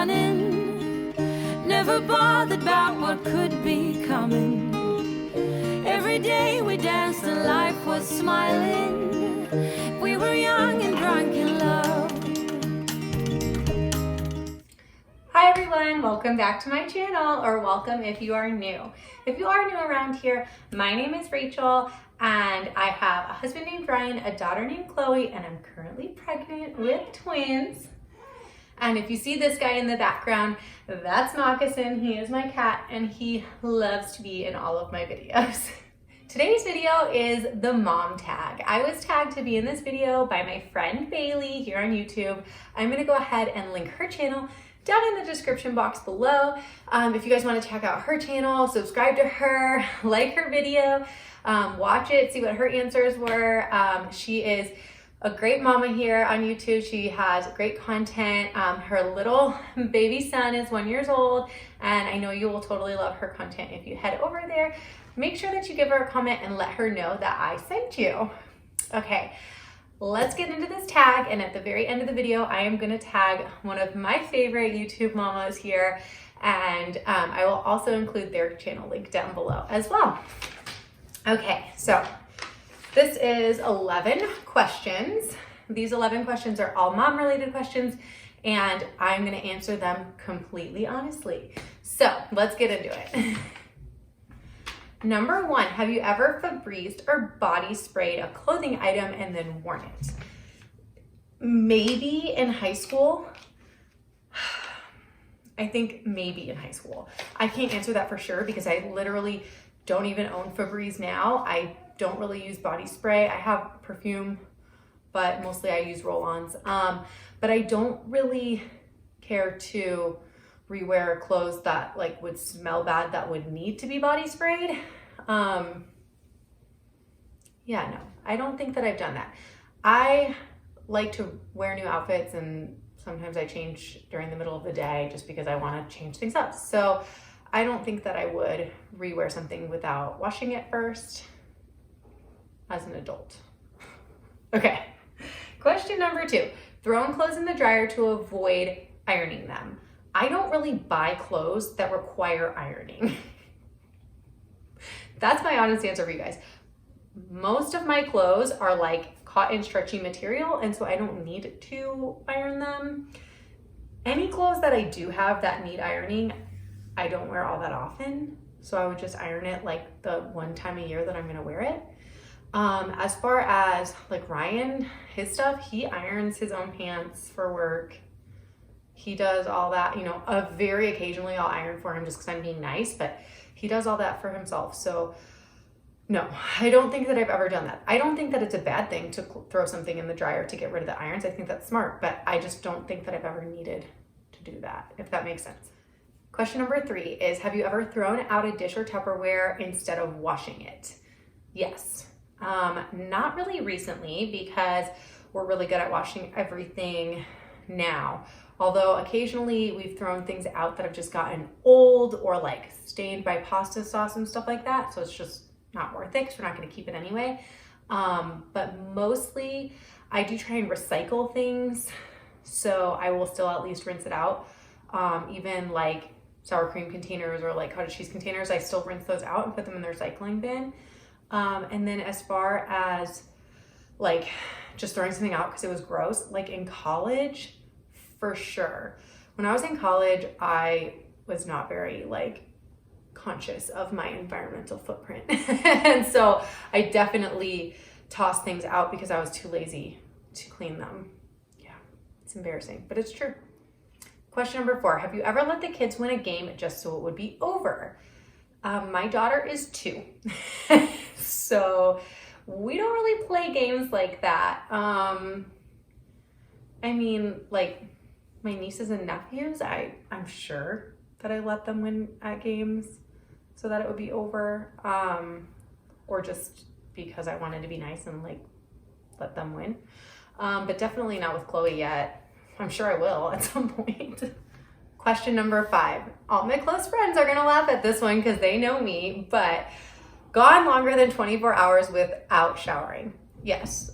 running, never bothered about what could be coming. Every day we danced and life was smiling. We were young and drunk in love. Hi everyone, welcome back to my channel, or welcome if you are new. If you are new around here, my name is Rachel and I have a husband named Ryan, a daughter named Chloe, and I'm currently pregnant with twins. And if you see this guy in the background, that's Moccasin. He is my cat and he loves to be in all of my videos. Today's video is the mom tag. I was tagged to be in this video by my friend Bailey here on YouTube. I'm gonna go ahead and link her channel down in the description box below. If you guys want to check out her channel, subscribe to her, like her video, watch it, see what her answers were. She is a great mama here on YouTube. She has great content. Her little baby son is 1 year old, and I know you will totally love her content if you head over there. Make sure that you give her a comment and let her know that I sent you. Okay. Let's get into this tag, and at the very end of the video, I am gonna tag one of my favorite YouTube mamas here, and I will also include their channel link down below as well. Okay, so this is 11 questions. These 11 questions are all mom-related questions, and I'm gonna answer them completely honestly. So let's get into it. Number 1, have you ever Febrezed or body sprayed a clothing item and then worn it? Maybe in high school. I think maybe in high school. I can't answer that for sure because I literally don't even own Febreze now. I don't really use body spray. I have perfume, but mostly I use roll-ons. But I don't really care to rewear clothes that like would smell bad that would need to be body sprayed. Yeah, no, I don't think that I've done that. I like to wear new outfits, and sometimes I change during the middle of the day just because I want to change things up. So I don't think that I would rewear something without washing it first as an adult. Okay, question number 2, throwing clothes in the dryer to avoid ironing them. I don't really buy clothes that require ironing. That's my honest answer for you guys. Most of my clothes are like cotton stretchy material, and so I don't need to iron them. Any clothes that I do have that need ironing, I don't wear all that often. So I would just iron it like the one time a year that I'm gonna wear it. As far as like Ryan, his stuff, he irons his own pants for work. He does all that, you know, very occasionally I'll iron for him just because I'm being nice, but he does all that for himself. So no, I don't think that I've ever done that. I don't think that it's a bad thing to throw something in the dryer to get rid of the irons. I think that's smart, but I just don't think that I've ever needed to do that, if that makes sense. Question number 3 is, have you ever thrown out a dish or Tupperware instead of washing it? Yes. Not really recently because we're really good at washing everything now. Although occasionally we've thrown things out that have just gotten old or like stained by pasta sauce and stuff like that. So it's just not worth it because we're not going to keep it anyway. But mostly I do try and recycle things. So I will still at least rinse it out. Even like sour cream containers or like cottage cheese containers, I still rinse those out and put them in the recycling bin. And then as far as like just throwing something out because it was gross, like in college, for sure. When I was in college, I was not very like conscious of my environmental footprint. And so I definitely tossed things out because I was too lazy to clean them. Yeah, it's embarrassing, but it's true. Question number 4, have you ever let the kids win a game just so it would be over? My daughter is 2. So we don't really play games like that. I mean, like, my nieces and nephews, I'm sure that I let them win at games so that it would be over, or just because I wanted to be nice and like let them win. But definitely not with Chloe yet. I'm sure I will at some point. Question number 5. All my close friends are gonna laugh at this one because they know me, but gone longer than 24 hours without showering. Yes,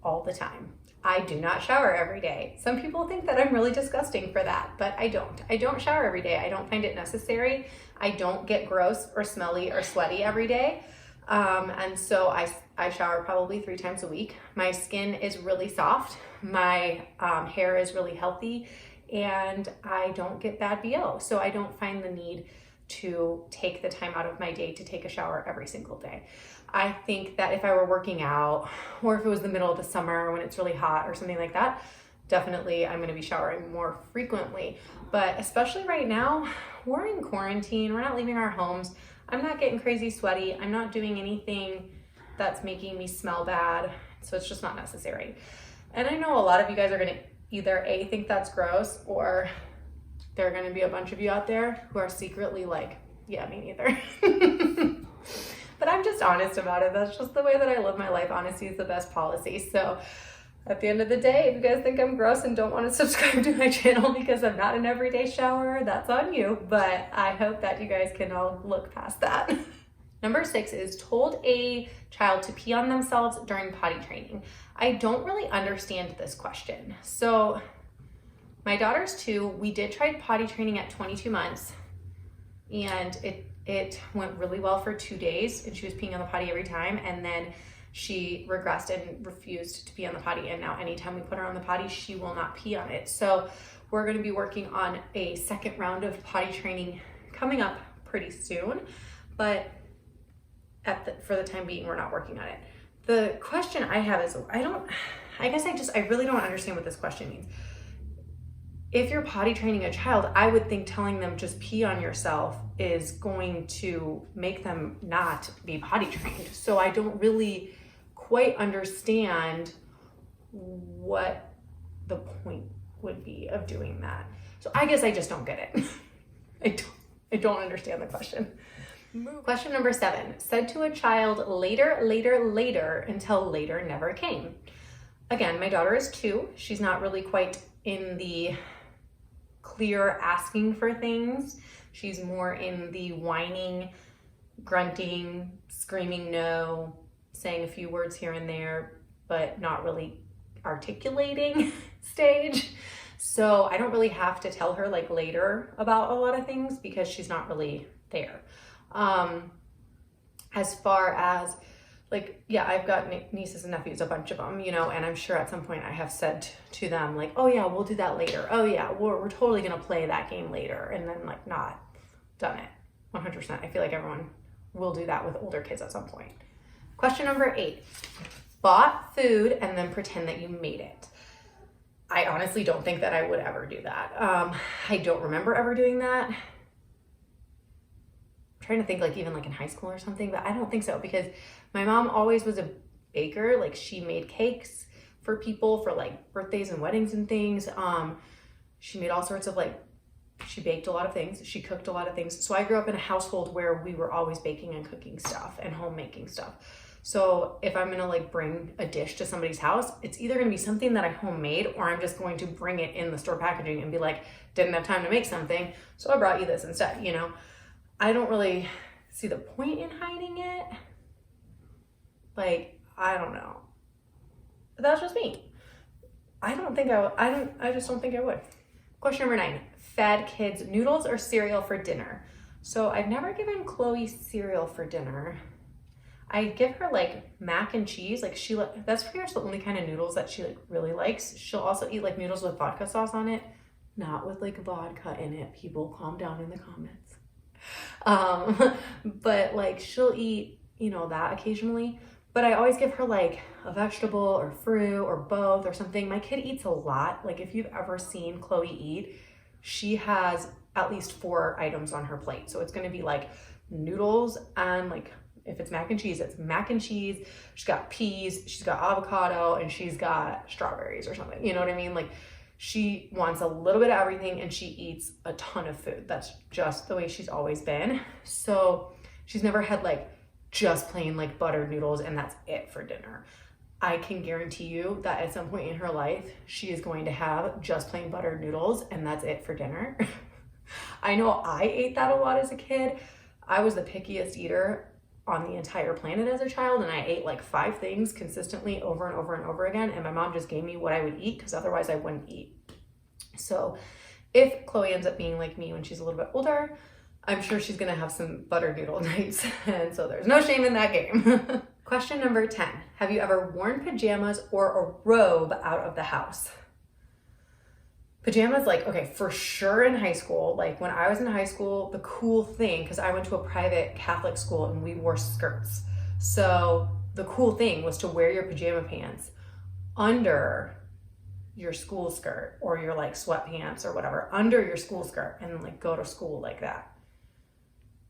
all the time. I do not shower every day. Some people think that I'm really disgusting for that, but I don't. I don't shower every day. I don't find it necessary. I don't get gross or smelly or sweaty every day. And so I shower probably 3 times a week. My skin is really soft. My hair is really healthy, and I don't get bad BO. So I don't find the need to take the time out of my day to take a shower every single day. I think that if I were working out, or if it was the middle of the summer when it's really hot or something like that, definitely I'm going to be showering more frequently. But especially right now, we're in quarantine, we're not leaving our homes. I'm not getting crazy sweaty. I'm not doing anything that's making me smell bad. So it's just not necessary. And I know a lot of you guys are going to either A, think that's gross, or there are going to be a bunch of you out there who are secretly like, yeah, me neither. But I'm just honest about it. That's just the way that I live my life. Honesty is the best policy. So at the end of the day, if you guys think I'm gross and don't want to subscribe to my channel because I'm not an everyday shower, that's on you. But I hope that you guys can all look past that. Number 6 is told a child to pee on themselves during potty training. I don't really understand this question. So my daughter's 2. We did try potty training at 22 months, and it went really well for 2 days, and she was peeing on the potty every time, and then she regressed and refused to pee on the potty, and now anytime we put her on the potty, she will not pee on it. So we're going to be working on a second round of potty training coming up pretty soon, but for the time being, we're not working on it. The question I have is, I really don't understand what this question means. If you're potty training a child, I would think telling them just pee on yourself is going to make them not be potty trained. So I don't really quite understand what the point would be of doing that. So I guess I just don't get it. I don't understand the question. Question number 7, said to a child later, until later never came. Again, my daughter is 2. She's not really quite in the clear asking for things. She's more in the whining, grunting, screaming no, saying a few words here and there, but not really articulating stage. So I don't really have to tell her like later about a lot of things because she's not really there. As far as like, yeah, I've got nieces and nephews, a bunch of them, you know, and I'm sure at some point I have said to them like, oh yeah, we'll do that later. Oh yeah, we're totally going to play that game later. And then like not done it 100%. I feel like everyone will do that with older kids at some point. Question number 8, bought food and then pretend that you made it. I honestly don't think that I would ever do that. I don't remember ever doing that. Trying to think like even like in high school or something, but I don't think so because my mom always was a baker. Like she made cakes for people for like birthdays and weddings and things. She made all sorts of like, she baked a lot of things. She cooked a lot of things. So I grew up in a household where we were always baking and cooking stuff and homemaking stuff. So if I'm gonna like bring a dish to somebody's house, it's either gonna be something that I homemade or I'm just going to bring it in the store packaging and be like, didn't have time to make something, so I brought you this instead, you know? I don't really see the point in hiding it. Like, I don't know. But that's just me. I just don't think I would. Question number 9, fed kids noodles or cereal for dinner. So I've never given Chloe cereal for dinner. I give her like mac and cheese. Like that's pretty much the only kind of noodles that she like really likes. She'll also eat like noodles with vodka sauce on it. Not with like vodka in it. People calm down in the comments. But like she'll eat, you know, that occasionally, but I always give her like a vegetable or fruit or both or something. My kid eats a lot. Like if you've ever seen Chloe eat, she has at least 4 items on her plate. So it's going to be like noodles and like, if it's mac and cheese, it's mac and cheese. She's got peas, she's got avocado, and she's got strawberries or something. You know what I mean? Like she wants a little bit of everything and she eats a ton of food. That's just the way she's always been. So she's never had like just plain like buttered noodles and that's it for dinner. I can guarantee you that at some point in her life, she is going to have just plain buttered noodles and that's it for dinner. I know I ate that a lot as a kid. I was the pickiest eater on the entire planet as a child, and I ate like 5 things consistently over and over and over again, and my mom just gave me what I would eat because otherwise I wouldn't eat. So if Chloe ends up being like me when she's a little bit older, I'm sure she's gonna have some butter noodle nights, and so there's no shame in that game. Question number 10. Have you ever worn pajamas or a robe out of the house? Pajamas, like, okay, for sure in high school. Like when I was in high school, the cool thing, because I went to a private Catholic school and we wore skirts. So the cool thing was to wear your pajama pants under your school skirt, or your like sweatpants or whatever, under your school skirt, and like go to school like that.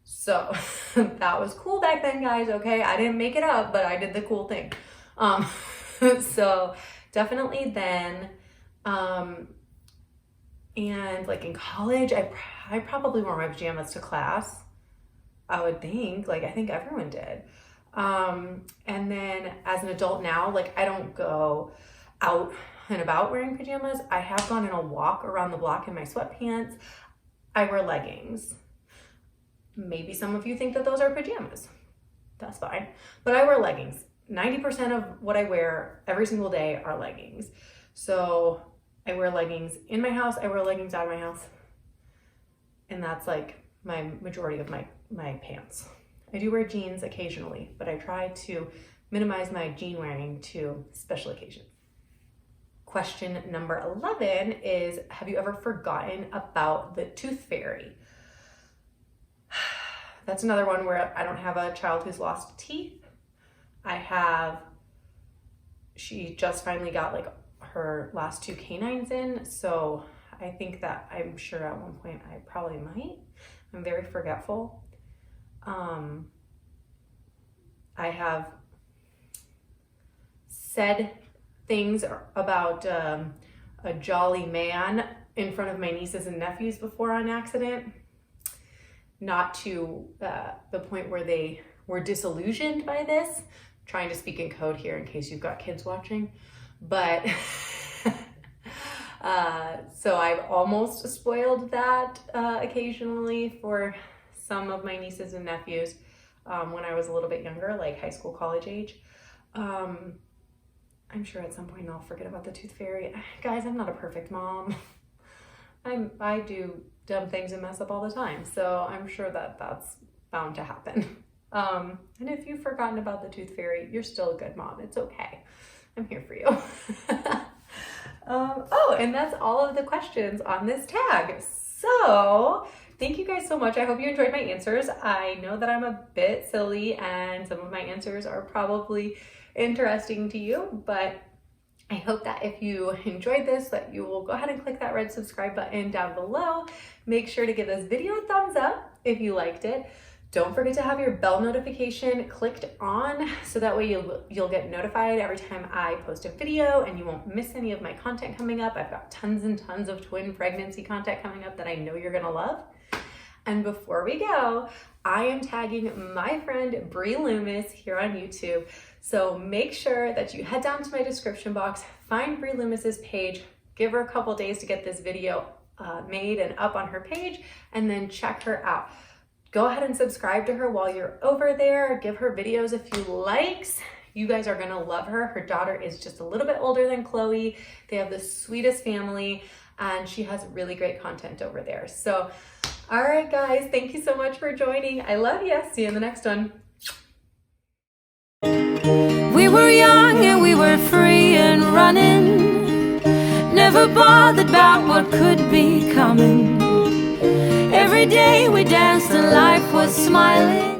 So that was cool back then, guys, okay? I didn't make it up, but I did the cool thing. So definitely then, and like in college, I probably wore my pajamas to class, I would think. Like, I think everyone did. And then as an adult now, like I don't go out and about wearing pajamas. I have gone on a walk around the block in my sweatpants. I wear leggings. Maybe some of you think that those are pajamas. That's fine. But I wear leggings. 90% of what I wear every single day are leggings. So I wear leggings in my house. I wear leggings out of my house. And that's like my majority of my pants. I do wear jeans occasionally, but I try to minimize my jean wearing to special occasions. Question number 11 is, have you ever forgotten about the tooth fairy? That's another one where I don't have a child who's lost teeth. She just finally got like her last 2 canines in. So I think that I'm sure at one point I probably might. I'm very forgetful. I have said things about a jolly man in front of my nieces and nephews before on accident. Not to the point where they were disillusioned by this. I'm trying to speak in code here in case you've got kids watching. But so I've almost spoiled that occasionally for some of my nieces and nephews when I was a little bit younger, like high school, college age. I'm sure at some point I'll forget about the tooth fairy. Guys, I'm not a perfect mom. I do dumb things and mess up all the time, so I'm sure that that's bound to happen. And if you've forgotten about the tooth fairy, you're still a good mom. It's okay. I'm here for you. Oh, and that's all of the questions on this tag. So thank you guys so much. I hope you enjoyed my answers. I know that I'm a bit silly and some of my answers are probably interesting to you, but I hope that if you enjoyed this, that you will go ahead and click that red subscribe button down below. Make sure to give this video a thumbs up if you liked it. Don't forget to have your bell notification clicked on so that way you'll get notified every time I post a video and you won't miss any of my content coming up. I've got tons and tons of twin pregnancy content coming up that I know you're gonna love. And before we go, I am tagging my friend Bree Loomis here on YouTube. So make sure that you head down to my description box, find Bree Loomis's page, give her a couple days to get this video made and up on her page, and then check her out. Go ahead and subscribe to her while you're over there. Give her videos a few likes. You guys are gonna love her. Her daughter is just a little bit older than Chloe. They have the sweetest family and she has really great content over there. So, all right guys, thank you so much for joining. I love you. See you in the next one. We were young and we were free and running, never bothered about what could be coming. Every day we danced and life was smiling.